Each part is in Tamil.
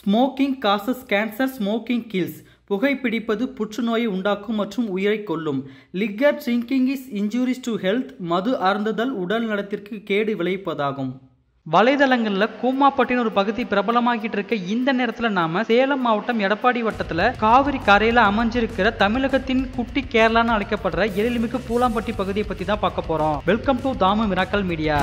Smoking causes cancer, smoking kills. புகைப்பிடிப்பது புற்றுநோயை உண்டாக்கும் மற்றும் உயிரை கொல்லும். Liquor drinking is injurious to health. மது அருந்துதல் உடல் நலத்திற்கு கேடு விளைவிப்பதாகும். வலைதளங்களில் கூமாப்பட்டின்னு ஒரு பகுதி பிரபலமாகிட்டு இருக்க இந்த நேரத்தில் நாம சேலம் மாவட்டம் எடப்பாடி வட்டத்தில் காவிரி கரையில் அமைஞ்சிருக்கிற தமிழகத்தின் குட்டி கேரளான்னு அழைக்கப்படுற எழில்மிகு பூலாம்பட்டி பகுதியை பற்றி தான் பார்க்க போறோம். Welcome to Dhamu miracle media.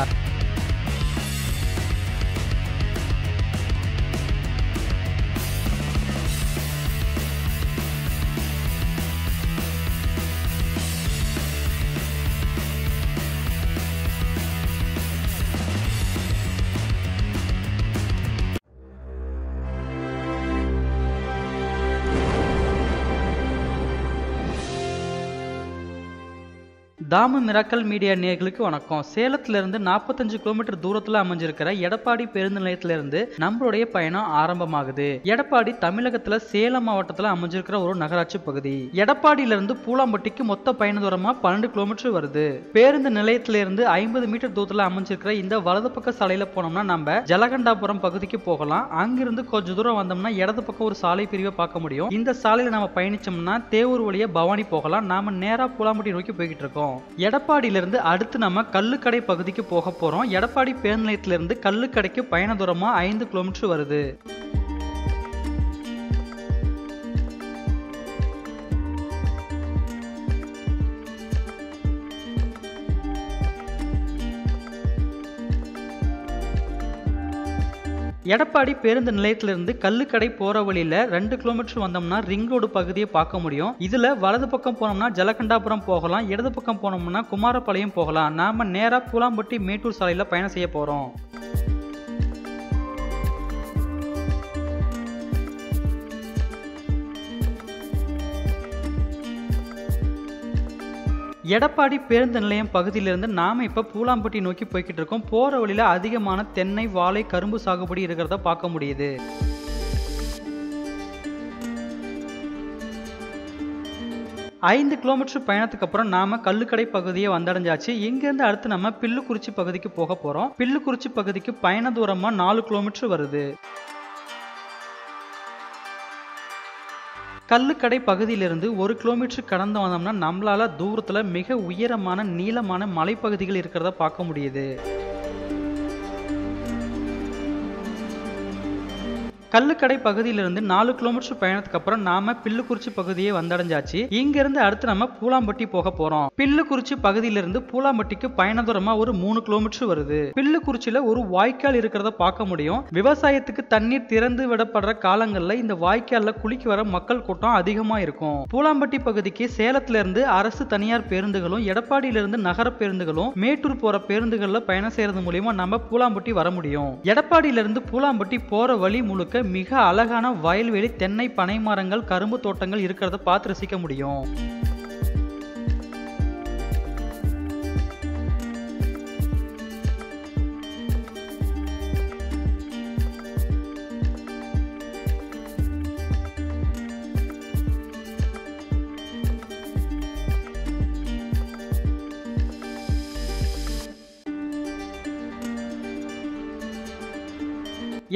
Dhamu miracle media நேயர்களுக்கு வணக்கம். சேலத்திலிருந்து 45 கிலோமீட்டர் தூரத்தில் அமைஞ்சிருக்கிற எடப்பாடி பேருந்து நிலையத்திலிருந்து நம்மளுடைய பயணம் ஆரம்பமாகுது. எடப்பாடி தமிழகத்துல சேலம் மாவட்டத்தில் அமைஞ்சிருக்கிற ஒரு நகராட்சி பகுதி. எடப்பாடியிலிருந்து பூலாம்பட்டிக்கு மொத்த பயண தூரமா 12 கிலோமீட்டர் வருது. பேருந்து நிலையத்திலிருந்து 50 மீட்டர் தூரத்தில் அமைஞ்சிருக்கிற இந்த வலது பக்க சாலையில போனோம்னா நம்ம ஜலகண்டாபுரம் பகுதிக்கு போகலாம். அங்கிருந்து கொஞ்சம் தூரம் வந்தோம்னா இடது பக்கம் ஒரு சாலை பிரிவை பார்க்க முடியும். இந்த சாலையில நம்ம பயணிச்சோம்னா தேவூர் வழியா பவானி போகலாம். நாம நேரா பூலாம்பட்டி நோக்கி போய்கிட்டு இருக்கோம். எடப்பாடியிலிருந்து அடுத்து நம்ம கல்லுக்கடை பகுதிக்கு போக போறோம். எடப்பாடி பேருந்து நிலையத்திலிருந்து கல்லுக்கடைக்கு பயண தூரமா 5 கிலோமீட்டர் வருது. எடப்பாடி பேருந்து நிலையத்திலிருந்து கல்லுக்கடை போற வழியில 2 கிலோமீட்டர் வந்தோம்னா ரிங் ரோடு பகுதியை பார்க்க முடியும். இதுல வலது பக்கம் போனோம்னா ஜலகண்டாபுரம் போகலாம், இடது பக்கம் போனோம்னா குமாரபாளையம் போகலாம். நாம நேரா பூலாம்பட்டி மேட்டூர் சாலையில பயணம் செய்ய போறோம். எடப்பாடி பேருந்து நிலையம் பகுதியிலிருந்து நாம இப்ப பூலாம்பட்டி நோக்கி போய்கிட்டு இருக்கோம். போற வழியில அதிகமான தென்னை, வாழை, கரும்பு சாகுபடி இருக்கிறத பார்க்க முடியுது. ஐந்து கிலோமீட்டர் பயணத்துக்கு அப்புறம் நாம கல்லுக்கடை பகுதியை வந்தடைஞ்சாச்சு. இங்க இருந்து அடுத்து நம்ம பில்லுக்குறிச்சி பகுதிக்கு போக போறோம். பில்லுக்குறிச்சி பகுதிக்கு பயண தூரமா 4 கிலோமீட்டர் வருது. கல்லுக்கடை பகுதியிலிருந்து 1 கிலோமீட்டர் கடந்து வந்தோம்னா நம்மளால தூரத்துல மிக உயரமான நீளமான மலைப்பகுதிகள் இருக்கிறத பார்க்க முடியுது. கல்லுக்கடை பகுதியிலிருந்து 4 கிலோமீட்டர் பயணத்துக்கு அப்புறம் நாம பில்லுக்குறிச்சி பகுதியை வந்தடைஞ்சாச்சு. இங்க இருந்து அடுத்து நம்ம பூலாம்பட்டி போக போறோம். பில்லுக்குறிச்சி பகுதியிலிருந்து பூலாம்பட்டிக்கு பயண தூரமா ஒரு 3 கிலோமீட்டர் வருது. பில்லுக்குறிச்சியில ஒரு வாய்க்கால் இருக்கிறத பார்க்க முடியும். விவசாயத்துக்கு தண்ணீர் திறந்து விடப்படுற காலங்கள்ல இந்த வாய்க்கால்ல குளிக்க வர மக்கள் கூட்டம் அதிகமா இருக்கும். பூலாம்பட்டி பகுதிக்கு சேலத்துல இருந்து அரசு தனியார் பேருந்துகளும் எடப்பாடியிலிருந்து நகர பேருந்துகளும் மேட்டூர் போற பேருந்துகள்ல பயணம் செய்யறது மூலியமா நம்ம பூலாம்பட்டி வர முடியும். எடப்பாடியிலிருந்து பூலாம்பட்டி போற வழி முழுக்க மிக அழகான வயல்வெளி, தென்னை, பனை மரங்கள், கரும்பு தோட்டங்கள் இருக்கிறத பார்த்து ரசிக்க முடியும்.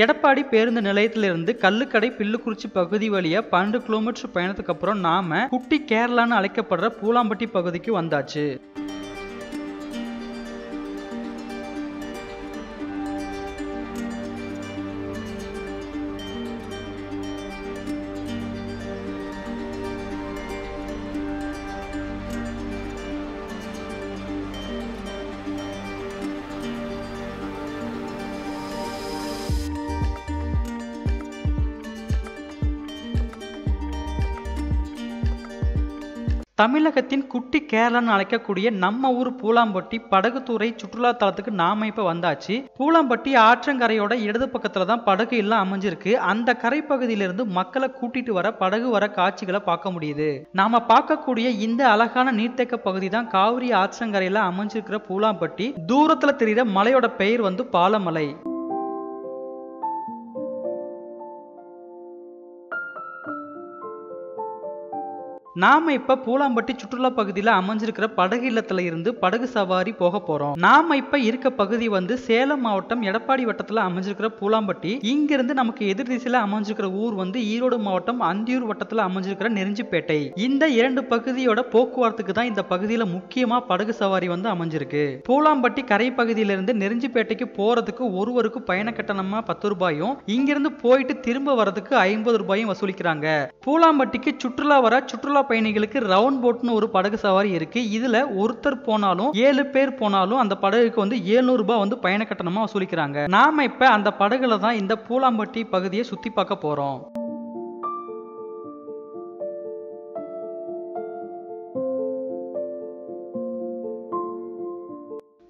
எடப்பாடி பேருந்து நிலையத்திலிருந்து கல்லுக்கடை பில்லுக்குறிச்சி பகுதி வழியா 12 கிலோமீட்டர் பயணத்துக்கு அப்புறம் நாம குட்டி கேரளான்னு அழைக்கப்படுற பூலாம்பட்டி பகுதிக்கு வந்தாச்சு. தமிழகத்தின் குட்டி கேரளான்னு அழைக்கக்கூடிய நம்ம ஊர் பூலாம்பட்டி படகுத்துறை சுற்றுலா தலத்துக்கு நாம இப்ப வந்தாச்சு. பூலாம்பட்டி ஆற்றங்கரையோட இடது பக்கத்துல தான் படகு எல்லாம் அமைஞ்சிருக்கு. அந்த கரை பகுதியிலிருந்து மக்களை கூட்டிட்டு வர படகு வர காட்சிகளை பார்க்க முடியுது. நாம பார்க்கக்கூடிய இந்த அழகான நீர்த்தேக்க பகுதி தான் காவிரி ஆற்றங்கரையில அமைஞ்சிருக்கிற பூலாம்பட்டி. தூரத்துல தெரிகிற மலையோட பெயர் பாலமலை. நாம இப்ப பூலாம்பட்டி சுற்றுலா பகுதியில அமைஞ்சிருக்கிற படகு இல்லத்துல இருந்து படகு சவாரி போக போறோம். நாம இப்ப இருக்க பகுதி வந்து சேலம் மாவட்டம் எடப்பாடி வட்டத்துல அமைஞ்சிருக்கிற பூலாம்பட்டி. இங்க இருந்து நமக்கு எதிர் திசையில அமைஞ்சிருக்கிற ஊர் வந்து ஈரோடு மாவட்டம் அந்தியூர் வட்டத்துல அமைஞ்சிருக்கிற நெருஞ்சிப்பேட்டை. இந்த இரண்டு பகுதியோட போக்குவரத்துக்கு தான் இந்த பகுதியில முக்கியமா படகு சவாரி வந்து அமைஞ்சிருக்கு. பூலாம்பட்டி கரை பகுதியிலிருந்து நெருஞ்சிப்பேட்டைக்கு போறதுக்கு ஒருவருக்கு பயண கட்டணமா 10 ரூபாயும், இங்கிருந்து போயிட்டு திரும்ப வரதுக்கு 50 ரூபாயும் வசூலிக்கிறாங்க. பூலாம்பட்டிக்கு சுற்றுலா வர சுற்றுலா பயணிகளுக்கு ரவுண்ட் போட்னு ஒரு படகு சவாரி இருக்கு. இதுல ஒருத்தர் போனாலும் 7 பேர் போனாலும் அந்த படகுக்கு வந்து 700 ரூபாய் வந்து பயண கட்டணமா வசூலிக்கிறாங்க. நாம இப்ப அந்த படகுல தான் இந்த பூலாம்பட்டி பகுதியை சுத்தி பார்க்க போறோம்.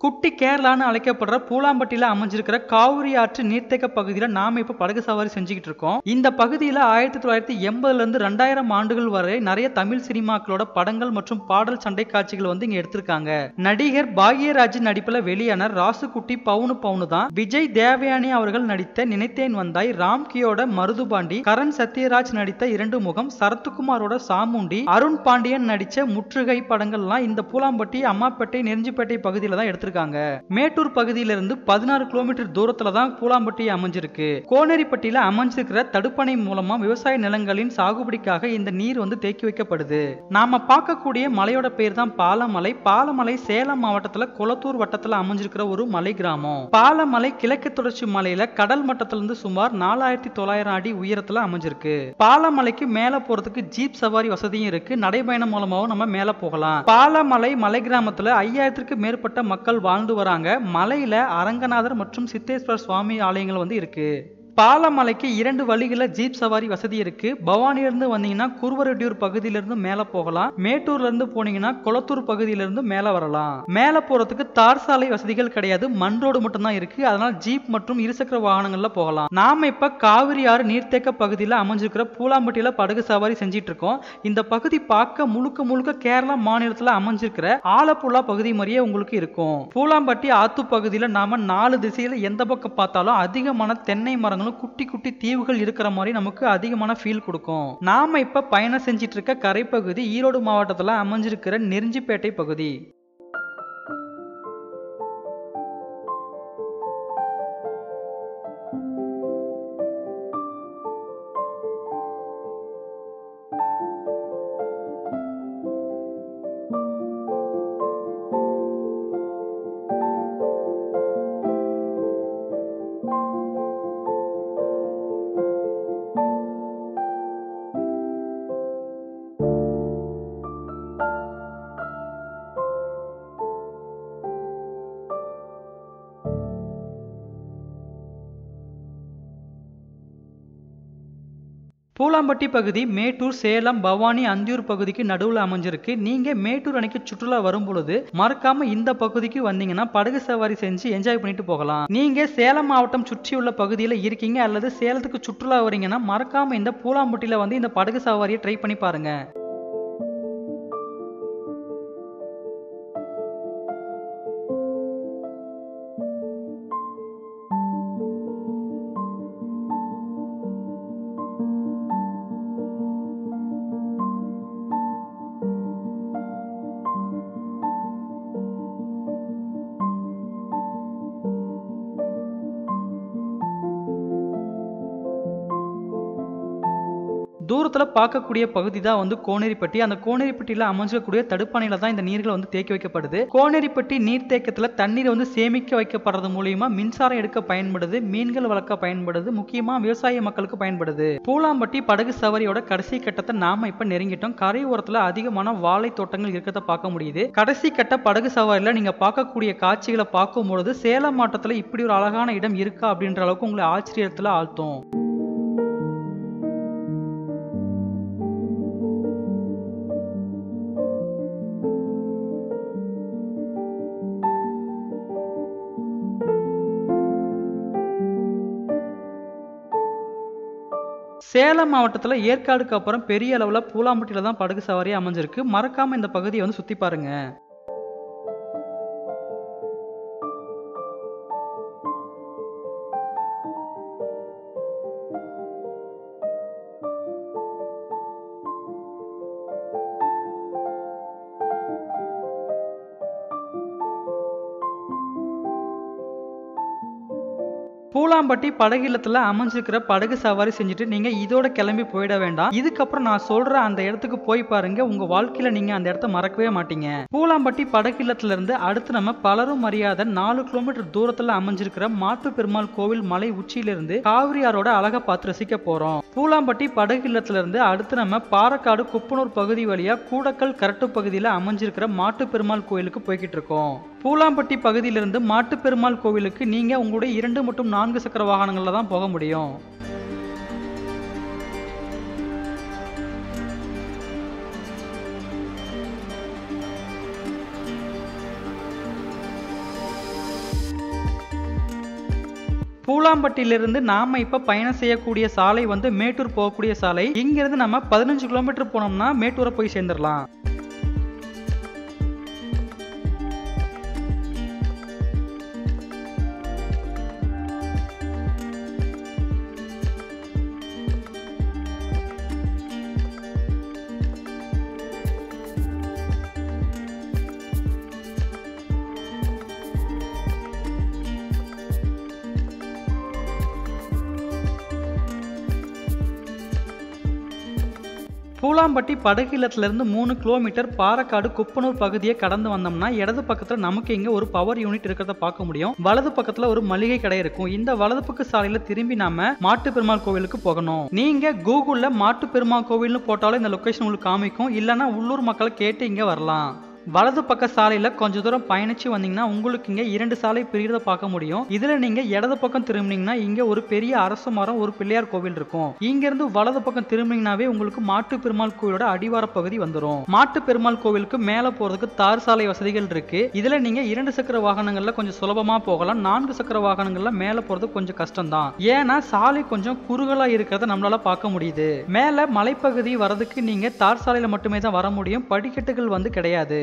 குட்டி கேரளான்னு அழைக்கப்படுற பூலாம்பட்டியில அமைஞ்சிருக்கிற காவிரி ஆற்று நீர்த்தேக்க பகுதியில நாம இப்ப படகு சவாரி செஞ்சுக்கிட்டு இருக்கோம். இந்த பகுதியில 1980ல இருந்து 2000 ஆண்டுகள் வரை நிறைய தமிழ் சினிமாக்களோட படங்கள் மற்றும் பாடல் சண்டை காட்சிகள் வந்து இங்க எடுத்திருக்காங்க. நடிகர் பாக்யராஜ் நடிப்புல வெளியான ராசுகுட்டி பவுனு பவுனு தான் விஜய் தேவயானி அவர்கள் நடித்த நினைத்தேன் வந்தாய், ராம்கியோட மருதுபாண்டி, கரண் சத்யராஜ் நடித்த இரண்டு முகம், சரத்குமாரோட சாமுண்டி, அருண் பாண்டியன் நடிச்ச முற்றுகை படங்கள்லாம் இந்த பூலாம்பட்டி அம்மாப்பேட்டை நெருஞ்சிப்பேட்டை பகுதியில தான் எடுத்திருக்காங்க. மேட்டூர் பகுதியிலிருந்து 16 கிலோமீட்டர் தூரத்துல தான் பூலாம்பட்டி அமைஞ்சிருக்கு. கோனேரிப்பட்டியில அமைஞ்சிருக்கிற தடுப்பணை மூலமா விவசாய நிலங்களின் சாகுபடிக்காக இந்த நீர் வந்து தேக்கி வைக்கப்படுது. நாம பார்க்கக்கூடிய மலையோட பேர் தான் பாலமலை. பாலமலை சேலம் மாவட்டத்துல கொளத்தூர் வட்டத்துல அமைஞ்சிருக்கிற ஒரு மலை கிராமம். பாலமலை கிழக்கு தொடர்ச்சி மலையில கடல் மட்டத்திலிருந்து சுமார் 4900 அடி உயரத்துல அமைஞ்சிருக்கு. பாலமலைக்கு மேல போறதுக்கு ஜீப் சவாரி வசதியும் இருக்கு. நடைபயணம் மூலமாவும் நம்ம மேல போகலாம். பாலமலை மலை கிராமத்துல 5000க்கு மேற்பட்ட மக்கள் வாழ்ந்து வராங்க. மலையில அரங்கநாதர் மற்றும் சித்தேஸ்வரர் சுவாமி ஆலயங்கள் வந்து இருக்கு. பாலமலைக்கு 2 வழிகள ஜீப் சவாரி வசதி இருக்கு. பவானியிலிருந்து வந்தீங்கன்னா குருவரெட்டியூர் பகுதியிலிருந்து மேல போகலாம். மேட்டூர்ல இருந்து போனீங்கன்னா கொளத்தூர் பகுதியிலிருந்து மேல வரலாம். மேல போறதுக்கு தார் சாலை வசதிகள் கிடையாது, மண் ரோடு மட்டும் தான் இருக்கு. அதனால ஜீப் மற்றும் இருசக்கர வாகனங்கள்ல போகலாம். நாம இப்ப காவிரி ஆறு நீர்த்தேக்க பகுதியில அமைஞ்சிருக்கிற பூலாம்பட்டியில படகு சவாரி செஞ்சிட்டு இருக்கோம். இந்த பகுதி பார்க்க முழுக்க முழுக்க கேரளா மாநிலத்துல அமைஞ்சிருக்கிற ஆலப்புழா பகுதி மாதிரியே உங்களுக்கு இருக்கும். பூலாம்பட்டி ஆத்து பகுதியில நாம 4 திசையில எந்த பக்கம் பார்த்தாலும் அதிகமான தென்னை மரங்கள், குட்டி குட்டி தீவுகள் இருக்கிற மாதிரி நமக்கு அதிகமான ஃபீல் கொடுக்கும். நாம இப்ப பயணம் செஞ்சிட்டு இருக்க கரை பகுதி ஈரோடு மாவட்டத்துல அமைஞ்சிருக்கிற நெருஞ்சிப்பேட்டை பகுதி. பூலாம்பட்டி பகுதி மேட்டூர், சேலம், பவானி, அந்தியூர் பகுதிக்கு நடுவுல அமைஞ்சிருக்கு. நீங்க மேட்டூர் அணைக்கு சுற்றுலா வரும் பொழுது மறக்காம இந்த பகுதிக்கு வந்தீங்கன்னா படகு சவாரி செஞ்சு என்ஜாய் பண்ணிட்டு போகலாம். நீங்க சேலம் மாவட்டம் சுற்றியுள்ள பகுதியில இருக்கீங்க அல்லது சேலத்துக்கு சுற்றுலா வரீங்கன்னா மறக்காம இந்த பூலாம்பட்டியில வந்து இந்த படகு சவாரியை ட்ரை பண்ணி பாருங்க. தூரத்துல பார்க்கக்கூடிய பகுதி தான் வந்து கோனேரிப்பட்டி. அந்த கோனேரிப்பட்டியில அமைஞ்சிருக்கக்கூடிய தடுப்பணையில தான் இந்த நீர்கள் வந்து தேக்கி வைக்கப்படுது. கோனேரிப்பட்டி நீர்த்தேக்கத்துல தண்ணீர் வந்து சேமிக்க வைக்கப்படுறது மூலியமா மின்சாரம் எடுக்க பயன்படுது, மீன்கள் வளர்க்க பயன்படுது, முக்கியமா விவசாய மக்களுக்கு பயன்படுது. பூலாம்பட்டி படகு சவாரியோட கடைசி கட்டத்தை நாம இப்ப நெருங்கிட்டோம். கரை ஓரத்துல அதிகமான வாழை தோட்டங்கள் இருக்கிறத பார்க்க முடியுது. கடைசி கட்ட படகு சவாரியில நீங்க பார்க்கக்கூடிய காட்சிகளை பார்க்கும்பொழுது சேலம் மாவட்டத்துல இப்படி ஒரு அழகான இடம் இருக்கா அப்படின்ற அளவுக்கு உங்களை ஆச்சரியத்துல ஆழ்த்தும். சேலம் மாவட்டத்துல ஏற்காடுக்கு அப்புறம் பெரிய அளவுல பூலாம்பட்டியில தான் படகு சவாரி அமைஞ்சிருக்கு. மறக்காம இந்த பகுதியை வந்து சுத்தி பாருங்க. பூலாம்பட்டி படகு இல்லத்துல அமைஞ்சிருக்கிற படகு சவாரி செஞ்சுட்டு நீங்க இதோட கிளம்பி போயிட வேண்டாம். இதுக்கப்புறம் நான் சொல்ற அந்த இடத்துக்கு போய் பாருங்க, உங்க வாழ்க்கையில நீங்க அந்த இடத்த மறக்கவே மாட்டீங்க. பூலாம்பட்டி படகு இல்லத்துல இருந்து அடுத்து நம்ம பலரும் அறியாத 4 கிலோமீட்டர் தூரத்துல அமைஞ்சிருக்கிற மாட்டு பெருமாள் கோவில் மலை உச்சியிலிருந்து காவிரி ஆறோட அழகை பார்த்து ரசிக்க போறோம். பூலாம்பட்டி படகு இல்லத்துல இருந்து அடுத்து நம்ம பாலக்காடு குப்பனூர் பகுதி வழியா கூடக்கல் கரட்டு பகுதியில அமைஞ்சிருக்கிற மாட்டு பெருமாள் கோவிலுக்கு போய்கிட்டு இருக்கோம். பூலாம்பட்டி பகுதியிலிருந்து மாட்டு பெருமாள் கோவிலுக்கு நீங்க உங்களுடைய 2 மற்றும் 4 சக்கர வாகனங்கள்ல தான் போக முடியும். பூலாம்பட்டியிலிருந்து நாம இப்ப பயணம் செய்யக்கூடிய சாலை வந்து மேட்டூர் போகக்கூடிய சாலை. இங்கிருந்து நம்ம 15 கிலோமீட்டர் போனோம்னா மேட்டூரை போய் சேர்ந்துடலாம். பூலாம்பட்டி படகு இல்லத்திலிருந்து 3 கிலோமீட்டர் பாலக்காடு குப்பனூர் பகுதியை கடந்து வந்தோம்னா இடது பக்கத்துல நமக்கு இங்க ஒரு பவர் யூனிட் இருக்கிறத பார்க்க முடியும். வலது பக்கத்துல ஒரு மளிகை கடை இருக்கும். இந்த வலது பக்க சாலையில திரும்பி நாம மாட்டு பெருமாள் கோவிலுக்கு போகணும். நீங்க கூகுள்ல மாட்டு பெருமாள் கோவில்னு போட்டாலும் இந்த லொகேஷன் உங்களுக்கு காமிக்கும். இல்லைன்னா உள்ளூர் மக்களை கேட்டு இங்க வரலாம். வலது பக்க சாலையில கொஞ்ச தூரம் பயணிச்சு வந்தீங்கன்னா உங்களுக்கு இங்க 2 சாலை பிரிகிறத பார்க்க முடியும். இதுல நீங்க இடது பக்கம் திரும்பினீங்கன்னா இங்க ஒரு பெரிய அரச மரம், ஒரு பிள்ளையார் கோவில் இருக்கும். இங்க இருந்து வலது பக்கம் திரும்பினீங்கன்னாவே உங்களுக்கு மாட்டு பெருமாள் கோவிலோட அடிவார பகுதி வந்துடும். மாட்டு பெருமாள் கோவிலுக்கு மேல போறதுக்கு தார் சாலை வசதிகள் இருக்கு. இதுல நீங்க 2 சக்கர வாகனங்கள்ல கொஞ்சம் சுலபமா போகலாம். 4 சக்கர வாகனங்கள்ல மேல போறது கொஞ்சம் கஷ்டம் தான். ஏன்னா சாலை கொஞ்சம் குறுகலா இருக்கிறத நம்மளால பார்க்க முடியுது. மேல மலைப்பகுதி வரதுக்கு நீங்க தார் சாலையில மட்டுமே தான் வர முடியும். படிக்கட்டுகள் வந்து கிடையாது.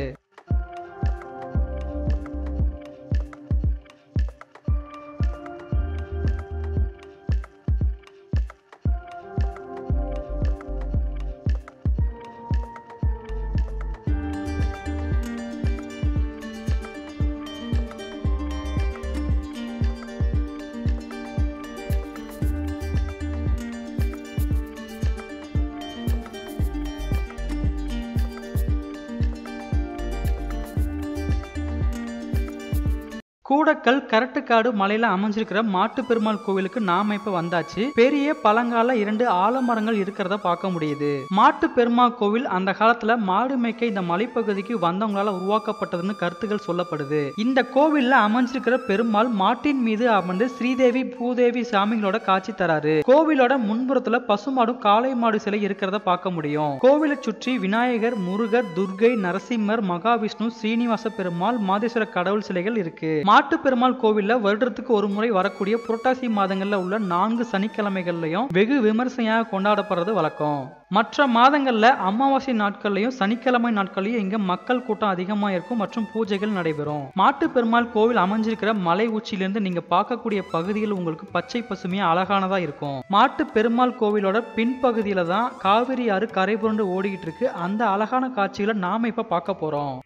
கூடக்கல் கரட்டுக்காடு மலையில அமைஞ்சிருக்கிற மாட்டு பெருமாள் கோவிலுக்கு நாம இப்ப வந்தாச்சு. பெரிய பழங்கால 2 ஆலமரங்கள் இருக்கிறத பார்க்க முடியுது. மாட்டு பெருமாள் கோவில் அந்த காலத்துல மாடு மேய்க்க இந்த மலைப்பகுதிக்கு வந்தவங்களால உருவாக்கப்பட்டதுன்னு கருத்துக்கள் சொல்லப்படுது. இந்த கோவில்ல அமைஞ்சிருக்கிற பெருமாள் மாட்டின் மீது அமர்ந்து ஸ்ரீதேவி பூதேவி சாமிகளோட காட்சி தராரு. கோவிலோட முன்புறத்துல பசுமாடும் காளை மாடு சிலை இருக்கிறத பார்க்க முடியும். கோவிலை சுற்றி விநாயகர், முருகர், துர்கை, நரசிம்மர், மகாவிஷ்ணு, ஸ்ரீனிவாச பெருமாள், மாதேஸ்வர கடவுள் சிலைகள் இருக்கு. மாட்டு பெருமாள் கோவில்ல வருடத்துக்கு ஒரு முறை வரக்கூடிய புரட்டாசி மாதங்கள்ல உள்ள 4 சனிக்கிழமைகள்லயும் வெகு விமர்சையாக கொண்டாடப்படுறது வழக்கம். மற்ற மாதங்கள்ல அமாவாசை நாட்கள்லயும் சனிக்கிழமை நாட்கள்லயும் இங்க மக்கள் கூட்டம் அதிகமா இருக்கும் மற்றும் பூஜைகள் நடைபெறும். மாட்டு பெருமாள் கோவில் அமைஞ்சிருக்கிற மலை உச்சியிலிருந்து நீங்க பார்க்கக்கூடிய பகுதிகள் உங்களுக்கு பச்சை பசுமையா அழகானதா இருக்கும். மாட்டு பெருமாள் கோவிலோட பின்பகுதியில தான் காவிரி ஆறு கரை புரண்டு ஓடிக்கிட்டு இருக்கு. அந்த அழகான காட்சிகளை நாம இப்ப பார்க்க போறோம்.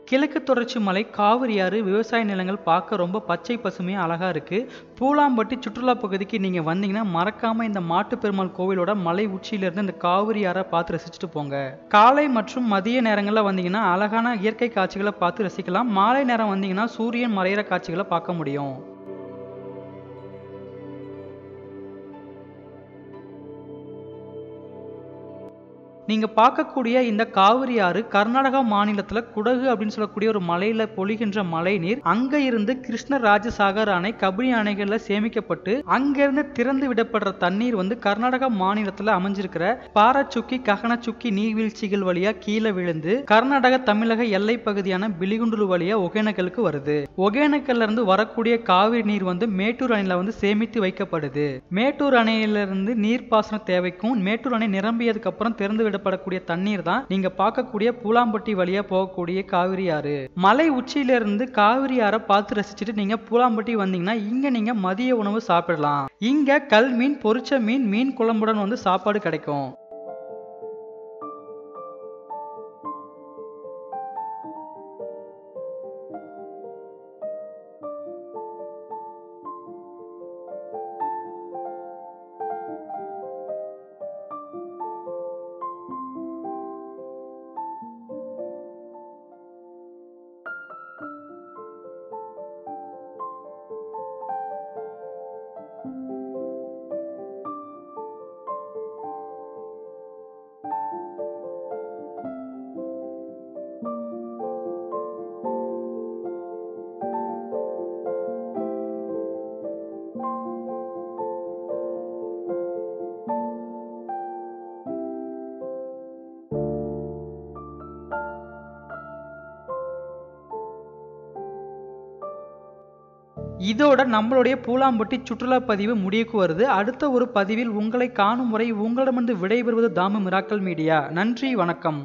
கிழக்கு தொடர்ச்சி மலை, காவிரி ஆறு, விவசாய நிலங்கள் பார்க்க ரொம்ப பச்சை பசுமையா அழகா இருக்கு. பூலாம்பட்டி சுற்றுலா பகுதிக்கு நீங்க வந்தீங்கன்னா மறக்காம இந்த மாட்டு பெருமாள் கோவிலோட மலை உச்சியில இருந்து இந்த காவிரி ஆறை பார்த்து ரசிச்சுட்டு போங்க. காலை மற்றும் மதிய நேரங்கள்ல வந்தீங்கன்னா அழகான இயற்கை காட்சிகளை பார்த்து ரசிக்கலாம். மாலை நேரம் வந்தீங்கன்னா சூரியன் மறையிற காட்சிகளை பார்க்க முடியும். நீங்க பார்க்கக்கூடிய இந்த காவிரி ஆறு கர்நாடகா மாநிலத்துல குடகு அப்படின்னு சொல்லக்கூடிய ஒரு மலையில பொழிகின்ற மழை நீர் அங்க இருந்து கிருஷ்ணராஜசாகர் அணை, கபினி அணைகள்ல சேமிக்கப்பட்டு அங்கிருந்து திறந்து விடப்படுற தண்ணீர் கர்நாடகா மாநிலத்துல அமைஞ்சிருக்கிற பாரச்சுக்கி, ககனச்சுக்கி நீர்வீழ்ச்சிகள் வழியா கீழே விழுந்து கர்நாடக தமிழக எல்லை பகுதியான பிலிகுண்டுலு வழியா ஒகேனக்கலுக்கு வருது. ஒகேனக்கல்ல இருந்து வரக்கூடிய காவிரி நீர் மேட்டூர் அணையில சேமித்து வைக்கப்படுது. மேட்டூர் அணையிலிருந்து நீர்ப்பாசன தேவைக்கும் மேட்டூர் அணை நிரம்பியதுக்கு அப்புறம் திறந்து விடப்படக்கூடிய தண்ணீர் தான் நீங்க பார்க்கக்கூடிய பூலாம்பட்டி வழியா போகக்கூடிய காவிரி ஆறு. மலை உச்சியிலிருந்து காவிரி ஆறை பார்த்து ரசிச்சுட்டு நீங்க பூலாம்பட்டி வந்தீங்கன்னா இங்க நீங்க மதிய உணவு சாப்பிடலாம். இங்க கல் மீன், பொரிச்ச மீன், மீன் குழம்புடன் சாப்பாடு கிடைக்கும். இதோட நம்மளுடைய பூலாம்பட்டி சுற்றுலா பதிவு முடிவுக்கு வருது. அடுத்த ஒரு பதிவில் உங்களை காணும் முறை உங்களிடமிருந்து விடைபெறுவது தாமு மிராக்கல் மீடியா. நன்றி, வணக்கம்.